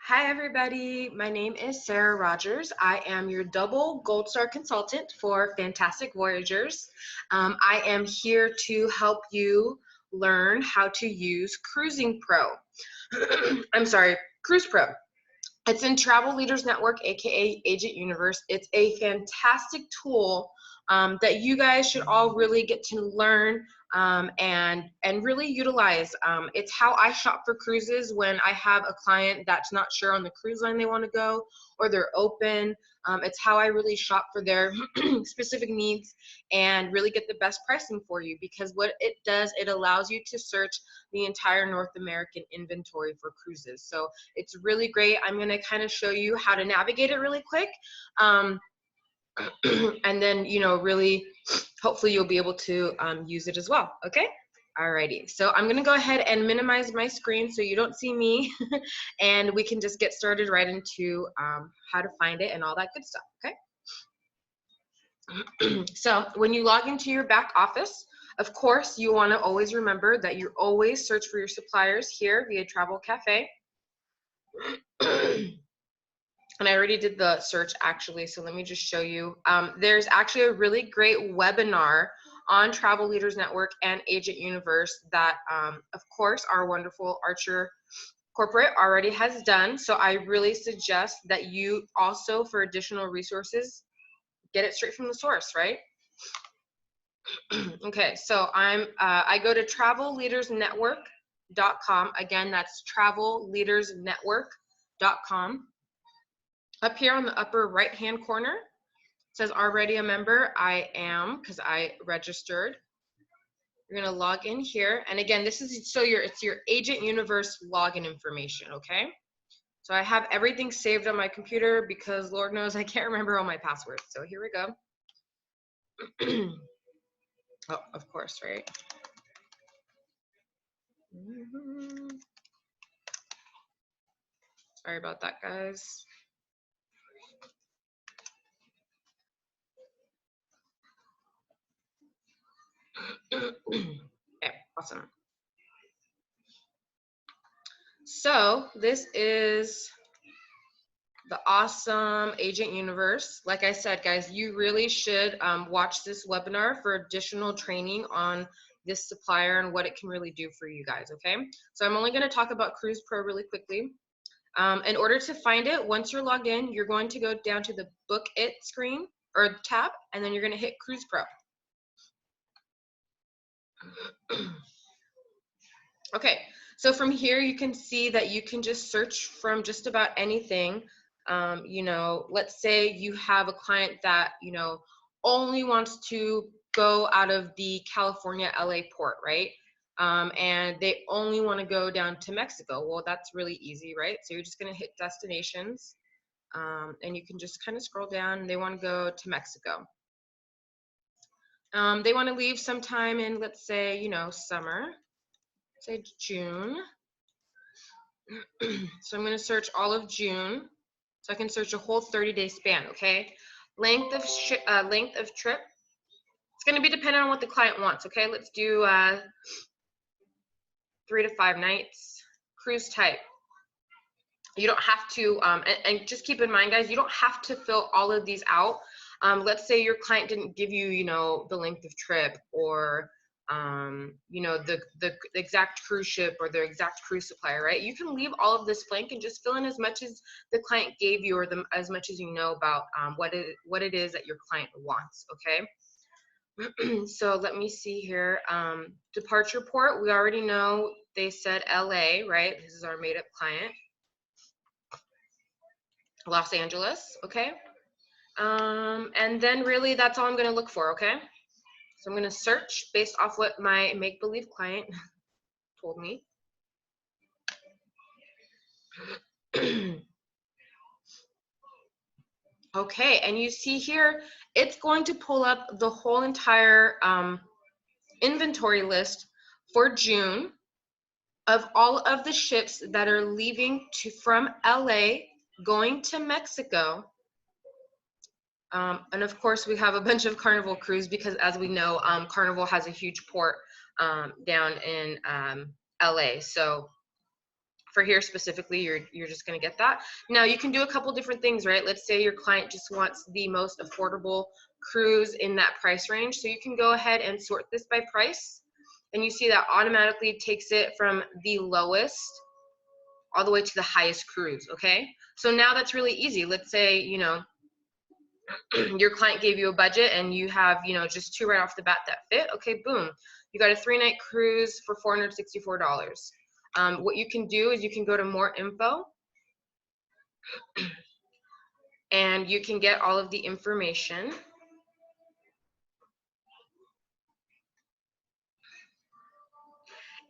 Hi, everybody. My name is Sarah Rogers. I am your double Gold Star consultant for Fantastic Voyagers. I am here to help you learn how to use Cruising Pro. I'm sorry, CruisePro. It's in Travel Leaders Network, aka Agent Universe. It's a fantastic tool that you guys should all really get to learn and really utilize. It's how I shop for cruises when I have a client that's not sure on the cruise line they want to go or they're open. It's how I really shop for their specific needs and really get the best pricing for you, because what it does, it allows you to search the entire North American inventory for cruises. So it's really great. I'm going to kind of show you how to navigate it really quick. And then, really, hopefully you'll be able to use it as well. Okay. Alrighty. So I'm going to go ahead and minimize my screen so you don't see me and we can just get started right into how to find it and all that good stuff. Okay. So when you log into your back office, of course, you want to always remember that you always search for your suppliers here via Travel Cafe. And I already did the search actually, so let me just show you. There's actually a really great webinar on Travel Leaders Network and Agent Universe that, of course, our wonderful Archer Corporate already has done. So I really suggest that you also, for additional resources, get it straight from the source, right? Okay, so I go to travelleadersnetwork.com. Again, that's travelleadersnetwork.com. Up here on the upper right hand corner, it says already a member. I am, because I registered. You're gonna log in here, and again, this is it's your Agent Universe login information. Okay, so I have everything saved on my computer because Lord knows I can't remember all my passwords. So here we go. Oh, of course, right? Sorry about that, guys. Okay, awesome. So this is the awesome Agent Universe. Like I said, guys, you really should watch this webinar for additional training on this supplier and what it can really do for you guys, okay? So I'm only gonna talk about CruisePro really quickly. In order to find it, once you're logged in, you're going to go down to the Book It screen or tab, and then you're gonna hit CruisePro. Okay, so from here you can see that you can just search from just about anything. Let's say you have a client that, only wants to go out of the California LA port, right? And they only want to go down to Mexico. Well, that's really easy, right? So you're just going to hit destinations, and you can just kind of scroll down. They want to go to Mexico. They want to leave sometime in, let's say, summer, say June. So I'm going to search all of June. So I can search a whole 30-day span, okay? Length of trip. It's going to be dependent on what the client wants, okay? Let's do 3 to 5 nights. Cruise type. You don't have to, and just keep in mind, guys, you don't have to fill all of these out. Let's say your client didn't give you, the length of trip or the exact cruise ship or the exact cruise supplier, right? You can leave all of this blank and just fill in as much as the client gave you, or as much as you know about what it is that your client wants, okay? So let me see here. Departure port, we already know they said LA, right? This is our made up client. Los Angeles, okay? And then really that's all I'm gonna look for, okay? So I'm gonna search based off what my make-believe client told me. Okay, and you see here, it's going to pull up the whole entire inventory list for June of all of the ships that are leaving from LA going to Mexico. And of course, we have a bunch of Carnival crews because, as we know, Carnival has a huge port down in LA. So for here specifically, you're just going to get that. Now you can do a couple different things, right? Let's say your client just wants the most affordable cruise in that price range. So you can go ahead and sort this by price, and you see that automatically takes it from the lowest all the way to the highest cruise. Okay, so now that's really easy. Let's say, you know, your client gave you a budget and you have, you know, just 2 right off the bat that fit. Okay, boom, you got a 3-night cruise for $464. What you can do is you can go to more info and you can get all of the information.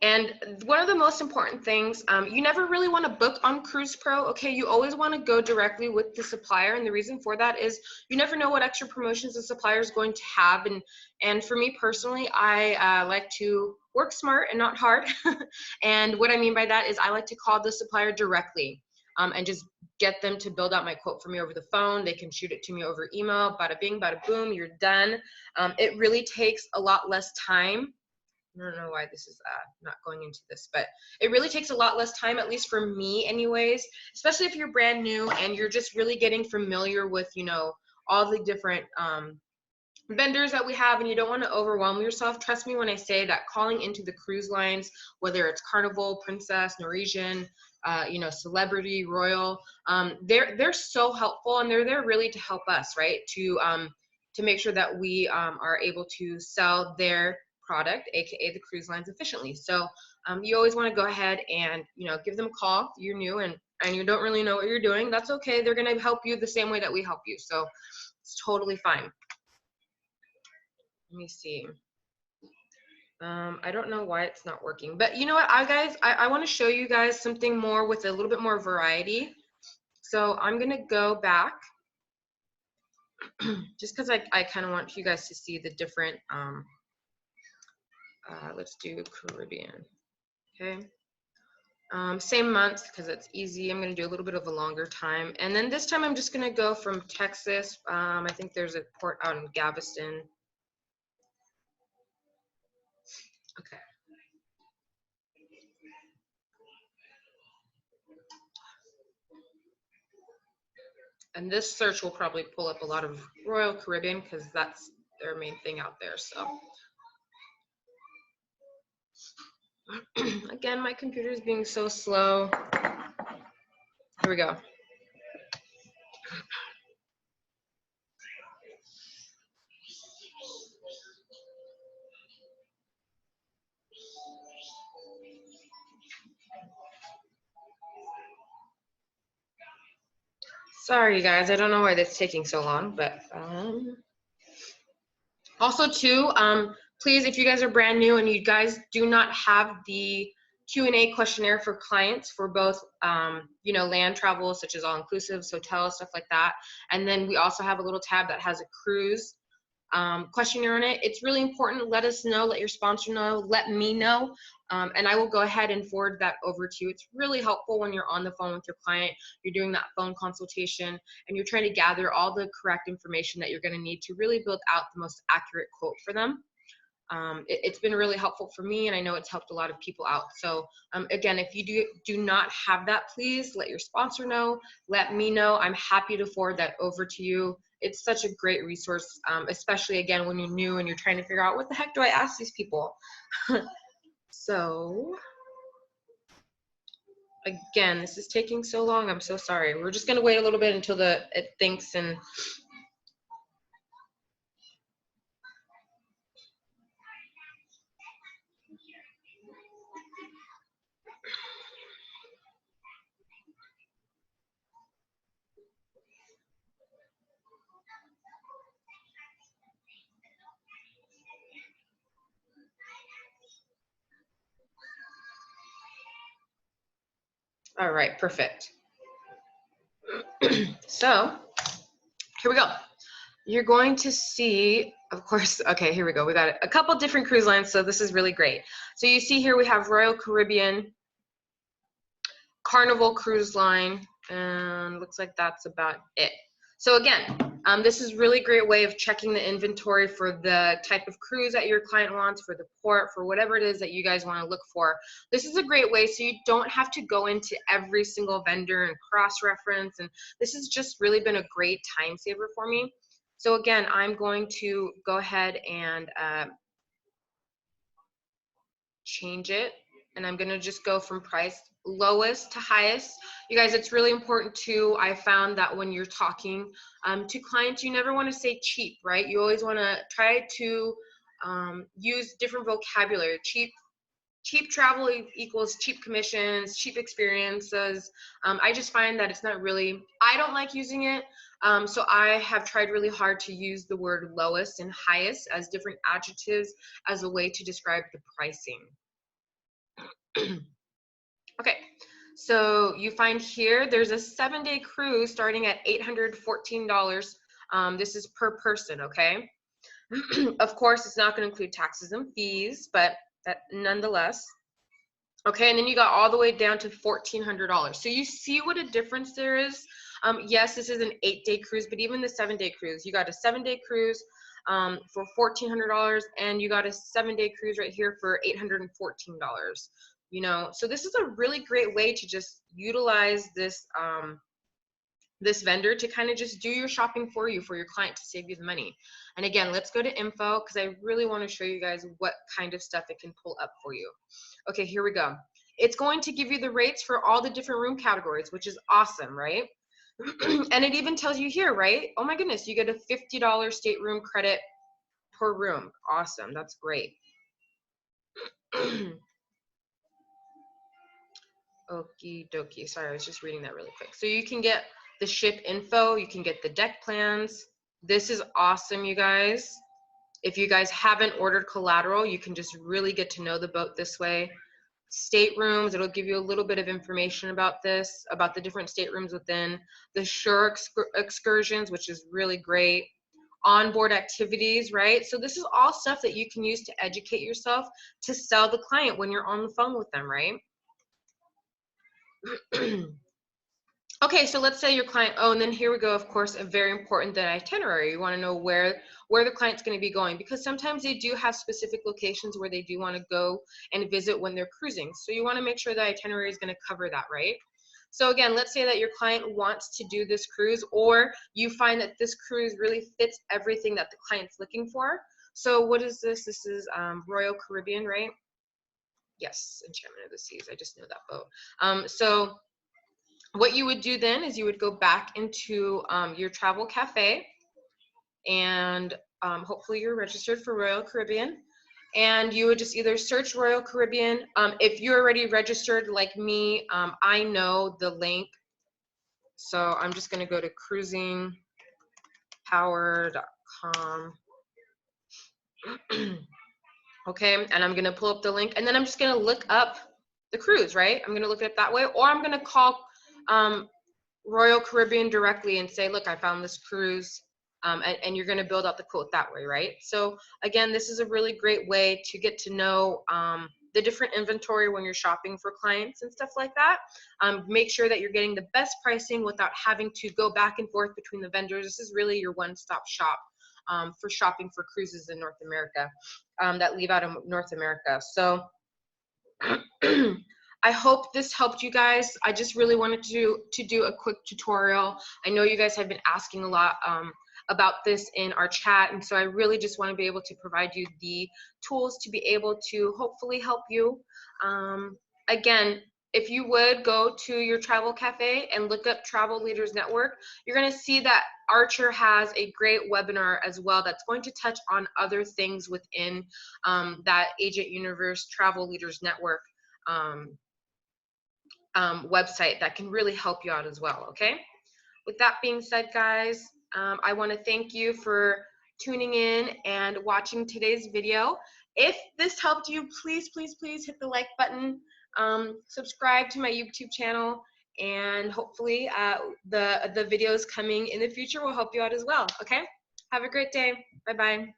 And one of the most important things, you never really want to book on CruisePro, okay? You always want to go directly with the supplier, and the reason for that is you never know what extra promotions the supplier is going to have. And for me personally, I like to work smart and not hard. And what I mean by that is I like to call the supplier directly and just get them to build out my quote for me over the phone. They can shoot it to me over email, bada bing, bada boom, you're done. It really takes a lot less time. I don't know why this is not going into this, but it really takes a lot less time, at least for me anyways, especially if you're brand new and you're just really getting familiar with, you know, all the different vendors that we have, and you don't want to overwhelm yourself. Trust me when I say that calling into the cruise lines, whether it's Carnival, Princess, Norwegian, you know, Celebrity, Royal, they're so helpful, and they're there really to help us, right? To make sure that we are able to sell their product, aka the cruise lines, efficiently. So you always want to go ahead and, you know, give them a call. You're new and you don't really know what you're doing. That's okay. They're going to help you the same way that we help you. So it's totally fine. Let me see. I don't know why it's not working, but you know what, I want to show you guys something more with a little bit more variety. So I'm going to go back just because I kind of want you guys to see the different, let's do Caribbean. Okay. Same month because it's easy. I'm going to do a little bit of a longer time. And then this time I'm just going to go from Texas. I think there's a port out in Galveston. Okay. And this search will probably pull up a lot of Royal Caribbean because that's their main thing out there. So again, my computer is being so slow. Here we go. Sorry guys, I don't know why that's taking so long, but also too, please, if you guys are brand new and you guys do not have the Q&A questionnaire for clients for both, you know, land travel, such as all-inclusives, hotels, stuff like that, and then we also have a little tab that has a cruise questionnaire on it. It's really important. Let us know, let your sponsor know, let me know, and I will go ahead and forward that over to you. It's really helpful when you're on the phone with your client, you're doing that phone consultation, and you're trying to gather all the correct information that you're going to need to really build out the most accurate quote for them. It's been really helpful for me, and I know it's helped a lot of people out. So again, if you do not have that, please let your sponsor know, let me know. I'm happy to forward that over to you. It's such a great resource, especially again when you're new and you're trying to figure out what the heck do I ask these people. So again, this is taking so long. I'm so sorry. We're just going to wait a little bit until it thinks and all right, perfect. So here we go. You're going to see, of course, okay, here we go. We got a couple different cruise lines, so this is really great. So you see here we have Royal Caribbean, Carnival Cruise Line, and looks like that's about it. So again, This is really great way of checking the inventory for the type of cruise that your client wants, for the port, for whatever it is that you guys want to look for. This is a great way so you don't have to go into every single vendor and cross-reference, and this has just really been a great time saver for me. So again, I'm going to go ahead and change it, and I'm going to just go from price lowest to highest. You guys, it's really important too. I found that when you're talking to clients, you never want to say cheap, right? You always want to try to use different vocabulary. Cheap travel equals cheap commissions, cheap experiences. I just find that it's not really, I don't like using it. So I have tried really hard to use the word lowest and highest as different adjectives as a way to describe the pricing. Okay, so you find here there's a 7-day cruise starting at $814. This is per person, okay? Of course, it's not going to include taxes and fees, but that nonetheless. Okay, and then you got all the way down to $1,400. So you see what a difference there is. Yes, this is an 8-day cruise, but even the 7-day cruise, you got a 7-day cruise for $1,400, and you got a 7-day cruise right here for $814. You know, so this is a really great way to just utilize this this vendor to kind of just do your shopping for you, for your client, to save you the money. And again, let's go to info because I really want to show you guys what kind of stuff it can pull up for you. Okay, here we go. It's going to give you the rates for all the different room categories, which is awesome, right? And it even tells you here, right? Oh my goodness, you get a $50 stateroom credit per room. Awesome, that's great. Okie dokie. Sorry, I was just reading that really quick. So you can get the ship info, you can get the deck plans. This is awesome, you guys. If you guys haven't ordered collateral, you can just really get to know the boat this way. Staterooms, it'll give you a little bit of information about this, about the different staterooms within. The shore excursions, which is really great. Onboard activities, right? So this is all stuff that you can use to educate yourself to sell the client when you're on the phone with them, right? Okay, so let's say your client, oh, and then here we go, of course, a very important, the itinerary. You want to know where the client's going to be going, because sometimes they do have specific locations where they do want to go and visit when they're cruising. So you want to make sure the itinerary is going to cover that, right? So again, let's say that your client wants to do this cruise, or you find that this cruise really fits everything that the client's looking for. So what is this? This is Royal Caribbean, right? Yes, Enchantment of the Seas. I just know that boat. So what you would do then is you would go back into your travel cafe, and hopefully you're registered for Royal Caribbean, and you would just either search Royal Caribbean. If you're already registered like me, I know the link, so I'm just going to go to cruisingpower.com. Okay, and I'm going to pull up the link, and then I'm just going to look up the cruise, right? I'm going to look it up that way, or I'm going to call Royal Caribbean directly and say, look, I found this cruise, and you're going to build out the quote that way, right? So again, this is a really great way to get to know the different inventory when you're shopping for clients and stuff like that. Make sure that you're getting the best pricing without having to go back and forth between the vendors. This is really your one-stop shop for shopping for cruises in North America that leave out of North America. So I hope this helped you guys. I just really wanted to do a quick tutorial. I know you guys have been asking a lot about this in our chat, and so I really just want to be able to provide you the tools to be able to hopefully help you. Again, if you would go to your travel cafe and look up Travel Leaders Network, you're going to see that Archer has a great webinar as well that's going to touch on other things within that Agent Universe Travel Leaders Network website that can really help you out as well. Okay, with that being said, guys, I want to thank you for tuning in and watching today's video. If this helped you, please hit the like button, subscribe to my YouTube channel, and hopefully the videos coming in the future will help you out as well. Okay, have a great day. Bye bye.